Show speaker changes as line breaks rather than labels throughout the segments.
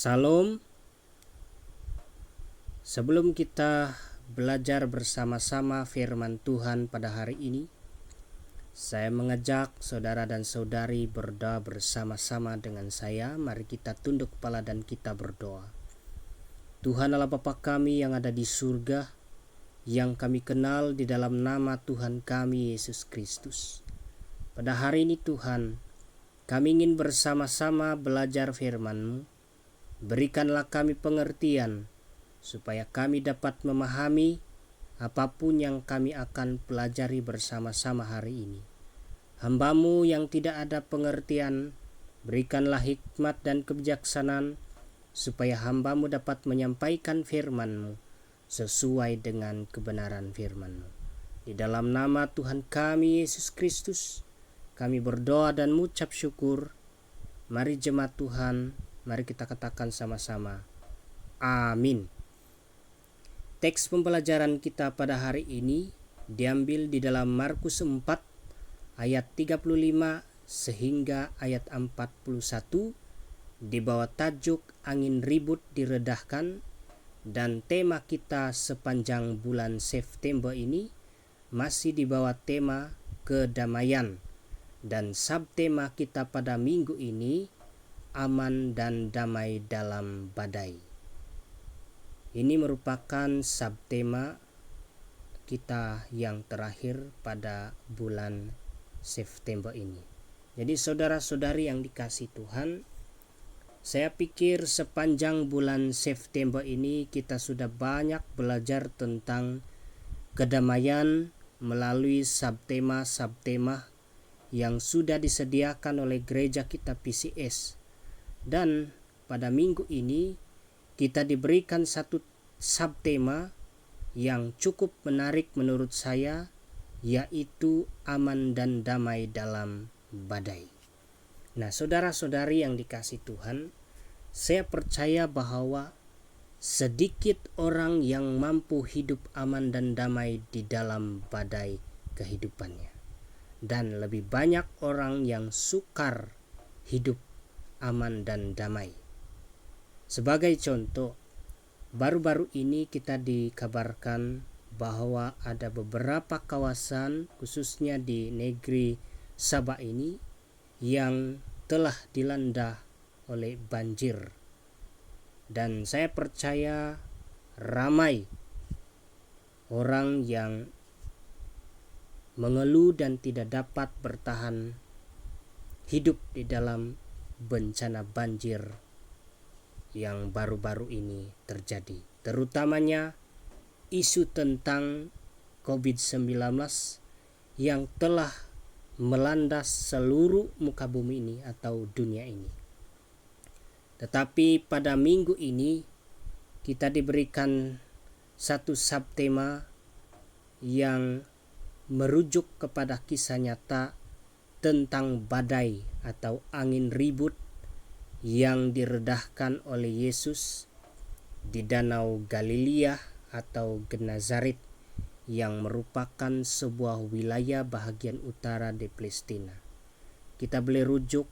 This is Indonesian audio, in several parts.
Salam. Sebelum kita belajar bersama-sama firman Tuhan pada hari ini, saya mengajak saudara dan saudari berdoa bersama-sama dengan saya. Mari kita tunduk kepala dan kita berdoa. Tuhan Allah Bapa kami yang ada di surga, yang kami kenal di dalam nama Tuhan kami Yesus Kristus. Pada hari ini Tuhan, kami ingin bersama-sama belajar firman-Mu. Berikanlah kami pengertian, supaya kami dapat memahami apapun yang kami akan pelajari bersama-sama hari ini. Hamba-Mu yang tidak ada pengertian, berikanlah hikmat dan kebijaksanaan, supaya hamba-Mu dapat menyampaikan firman-Mu sesuai dengan kebenaran firman-Mu. Di dalam nama Tuhan kami Yesus Kristus, kami berdoa dan mengucap syukur. Mari jemaat Tuhan, mari kita katakan sama-sama, amin. Teks pembelajaran kita pada hari ini diambil di dalam Markus 4 ayat 35 sehingga ayat 41 di bawah tajuk angin ribut diredahkan, dan tema kita sepanjang bulan September ini masih di bawah tema kedamaian, dan subtema kita pada minggu ini aman dan damai dalam badai. Ini merupakan subtema kita yang terakhir pada bulan September ini. Jadi saudara-saudari yang dikasihi Tuhan, saya pikir sepanjang bulan September ini kita sudah banyak belajar tentang kedamaian melalui subtema-subtema yang sudah disediakan oleh gereja kita PCS. Dan pada minggu ini kita diberikan satu subtema yang cukup menarik menurut saya, yaitu aman dan damai dalam badai. Nah, saudara-saudari yang dikasihi Tuhan, saya percaya bahwa sedikit orang yang mampu hidup aman dan damai di dalam badai kehidupannya, dan lebih banyak orang yang sukar hidup aman dan damai. Sebagai contoh, baru-baru ini kita dikabarkan bahwa ada beberapa kawasan, khususnya di negeri Sabah ini, yang telah dilanda oleh banjir. Dan saya percaya ramai orang yang mengeluh dan tidak dapat bertahan hidup di dalam bencana banjir yang baru-baru ini terjadi. Terutamanya isu tentang COVID-19 yang telah melanda seluruh muka bumi ini atau dunia ini. Tetapi pada minggu ini kita diberikan satu subtema yang merujuk kepada kisah nyata tentang badai atau angin ribut yang diredahkan oleh Yesus di Danau Galilea atau Genazaret, yang merupakan sebuah wilayah bahagian utara di Palestina. Kita boleh rujuk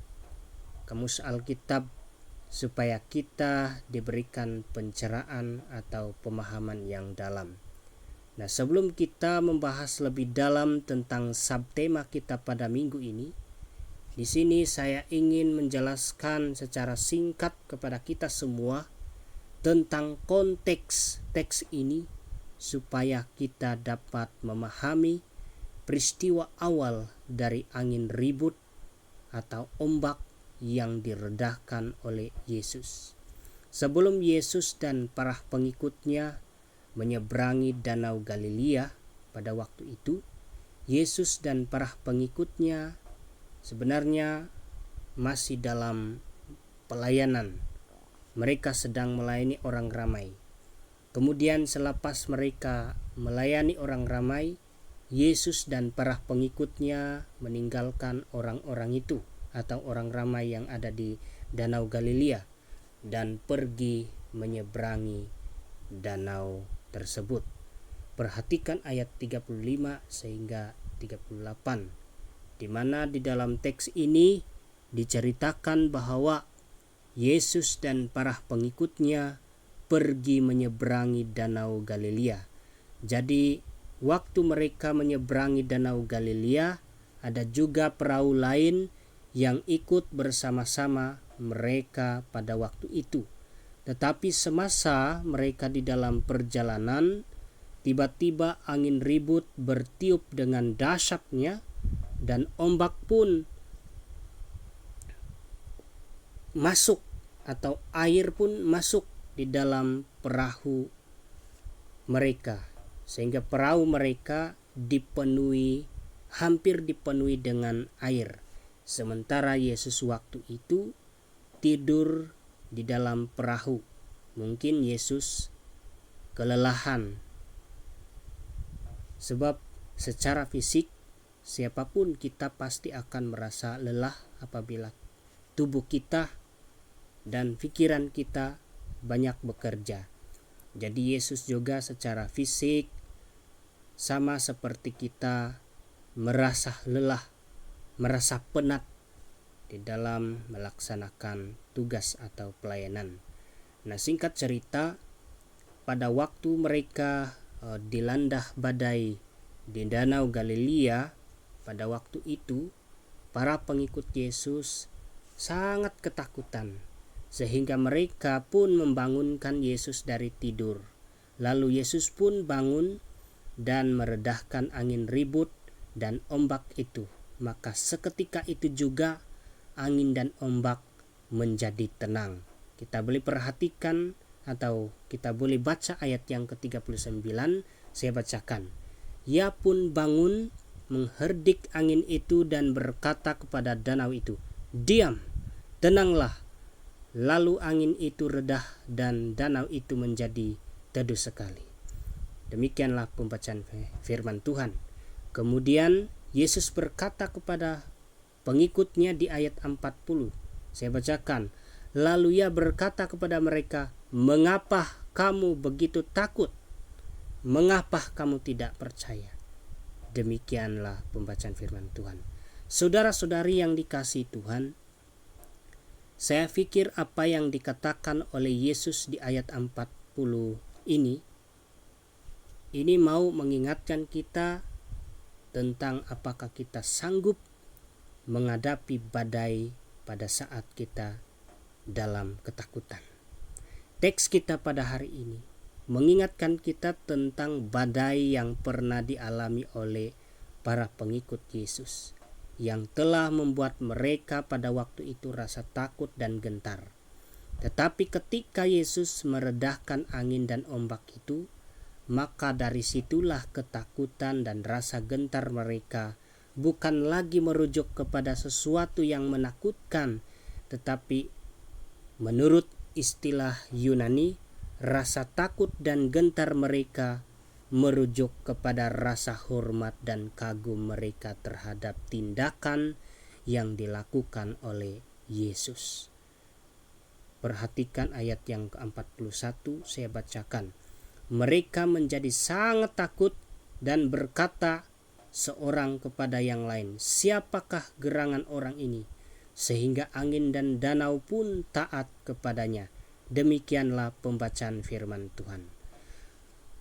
kamus Alkitab supaya kita diberikan pencerahan atau pemahaman yang dalam. Nah, sebelum kita membahas lebih dalam tentang subtema kita pada minggu ini, di sini saya ingin menjelaskan secara singkat kepada kita semua tentang konteks teks ini, supaya kita dapat memahami peristiwa awal dari angin ribut atau ombak yang diredahkan oleh Yesus. Sebelum Yesus dan para pengikutnya menyeberangi Danau Galilea pada waktu itu, Yesus dan para pengikutnya sebenarnya masih dalam pelayanan. Mereka sedang melayani orang ramai. Kemudian selepas mereka melayani orang ramai, Yesus dan para pengikutnya meninggalkan orang-orang itu atau orang ramai yang ada di Danau Galilea dan pergi menyeberangi danau tersebut. Perhatikan ayat 35 sehingga 38, di mana di dalam teks ini diceritakan bahwa Yesus dan para pengikutnya pergi menyeberangi Danau Galilea. Jadi waktu mereka menyeberangi Danau Galilea, ada juga perahu lain yang ikut bersama-sama mereka pada waktu itu. Tetapi semasa mereka di dalam perjalanan, tiba-tiba angin ribut bertiup dengan dahsyatnya dan ombak pun masuk atau air pun masuk di dalam perahu mereka, sehingga perahu mereka hampir dipenuhi dengan air. Sementara Yesus waktu itu tidur di dalam perahu. Mungkin Yesus kelelahan, sebab secara fisik siapapun kita pasti akan merasa lelah apabila tubuh kita dan pikiran kita banyak bekerja. Jadi Yesus juga secara fisik sama seperti kita merasa lelah, merasa penat di dalam melaksanakan tugas atau pelayanan. Nah, singkat cerita, pada waktu mereka dilanda badai di Danau Galilea, pada waktu itu para pengikut Yesus sangat ketakutan, sehingga mereka pun membangunkan Yesus dari tidur. Lalu Yesus pun bangun dan meredahkan angin ribut dan ombak itu. Maka seketika itu juga angin dan ombak menjadi tenang. Kita boleh perhatikan atau kita boleh baca ayat yang ke-39. Saya bacakan. Ia pun bangun, mengherdik angin itu dan berkata kepada danau itu, "Diam, tenanglah." Lalu angin itu redah dan danau itu menjadi teduh sekali. Demikianlah pembacaan firman Tuhan. Kemudian Yesus berkata kepada pengikutnya di ayat 40. Saya bacakan. Lalu ia berkata kepada mereka, "Mengapa kamu begitu takut? Mengapa kamu tidak percaya?" Demikianlah pembacaan firman Tuhan. Saudara-saudari yang dikasihi Tuhan, saya pikir apa yang dikatakan oleh Yesus di ayat 40 ini mau mengingatkan kita tentang apakah kita sanggup menghadapi badai pada saat kita dalam ketakutan. Teks kita pada hari ini mengingatkan kita tentang badai yang pernah dialami oleh para pengikut Yesus, yang telah membuat mereka pada waktu itu rasa takut dan gentar. Tetapi ketika Yesus meredahkan angin dan ombak itu, maka dari situlah ketakutan dan rasa gentar mereka bukan lagi merujuk kepada sesuatu yang menakutkan, tetapi menurut istilah Yunani, rasa takut dan gentar mereka merujuk kepada rasa hormat dan kagum mereka terhadap tindakan yang dilakukan oleh Yesus. Perhatikan ayat yang ke-41, saya bacakan. Mereka menjadi sangat takut dan berkata seorang kepada yang lain, "Siapakah gerangan orang ini, sehingga angin dan danau pun taat kepadanya?" Demikianlah pembacaan firman Tuhan.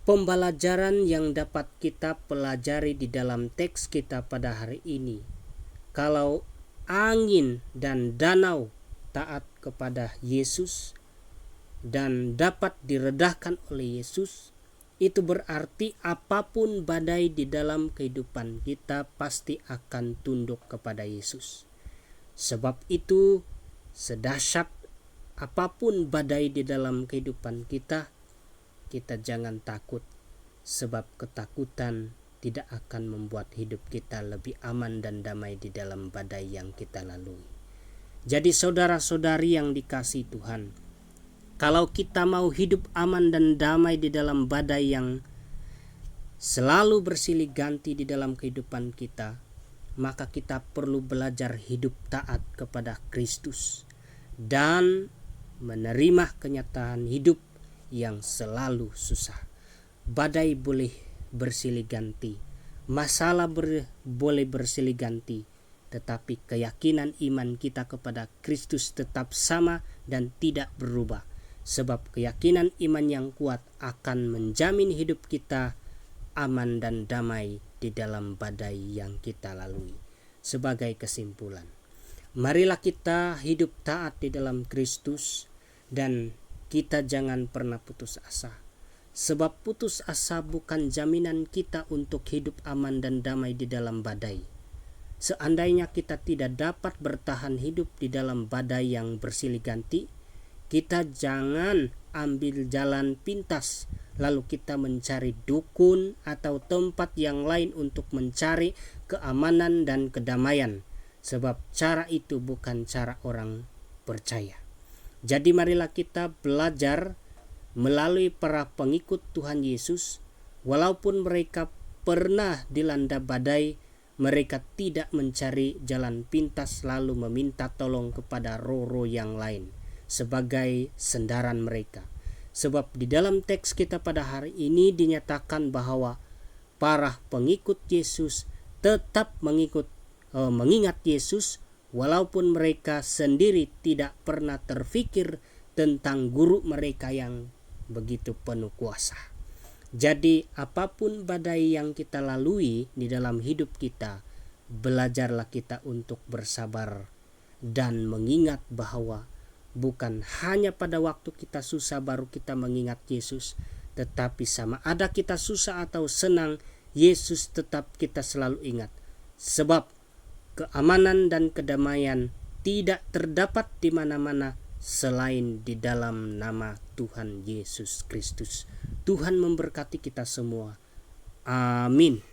Pembelajaran yang dapat kita pelajari di dalam teks kita pada hari ini, kalau angin dan danau taat kepada Yesus dan dapat diredahkan oleh Yesus, itu berarti apapun badai di dalam kehidupan kita pasti akan tunduk kepada Yesus. Sebab itu, sedahsyat apapun badai di dalam kehidupan kita jangan takut, sebab ketakutan tidak akan membuat hidup kita lebih aman dan damai di dalam badai yang kita lalui. Jadi saudara-saudari yang dikasihi Tuhan, kalau kita mau hidup aman dan damai di dalam badai yang selalu bersilih ganti di dalam kehidupan kita, maka kita perlu belajar hidup taat kepada Kristus dan menerima kenyataan hidup yang selalu susah. Badai boleh bersilih ganti, masalah boleh bersilih ganti, tetapi keyakinan iman kita kepada Kristus tetap sama dan tidak berubah. Sebab keyakinan iman yang kuat akan menjamin hidup kita aman dan damai di dalam badai yang kita lalui. Sebagai kesimpulan, marilah kita hidup taat di dalam Kristus dan kita jangan pernah putus asa. Sebab putus asa bukan jaminan kita untuk hidup aman dan damai di dalam badai. Seandainya kita tidak dapat bertahan hidup di dalam badai yang bersilih ganti, kita jangan ambil jalan pintas lalu kita mencari dukun atau tempat yang lain untuk mencari keamanan dan kedamaian. Sebab cara itu bukan cara orang percaya. Jadi marilah kita belajar melalui para pengikut Tuhan Yesus, walaupun mereka pernah dilanda badai, mereka tidak mencari jalan pintas lalu meminta tolong kepada roh-roh yang lain sebagai sandaran mereka. Sebab di dalam teks kita pada hari ini dinyatakan bahwa para pengikut Yesus tetap mengingat Yesus walaupun mereka sendiri tidak pernah terfikir tentang guru mereka yang begitu penuh kuasa. Jadi apapun badai yang kita lalui di dalam hidup kita, belajarlah kita untuk bersabar dan mengingat bahwa bukan hanya pada waktu kita susah baru kita mengingat Yesus, tetapi sama ada kita susah atau senang, Yesus tetap kita selalu ingat. Sebab keamanan dan kedamaian tidak terdapat di mana-mana selain di dalam nama Tuhan Yesus Kristus. Tuhan memberkati kita semua. Amin.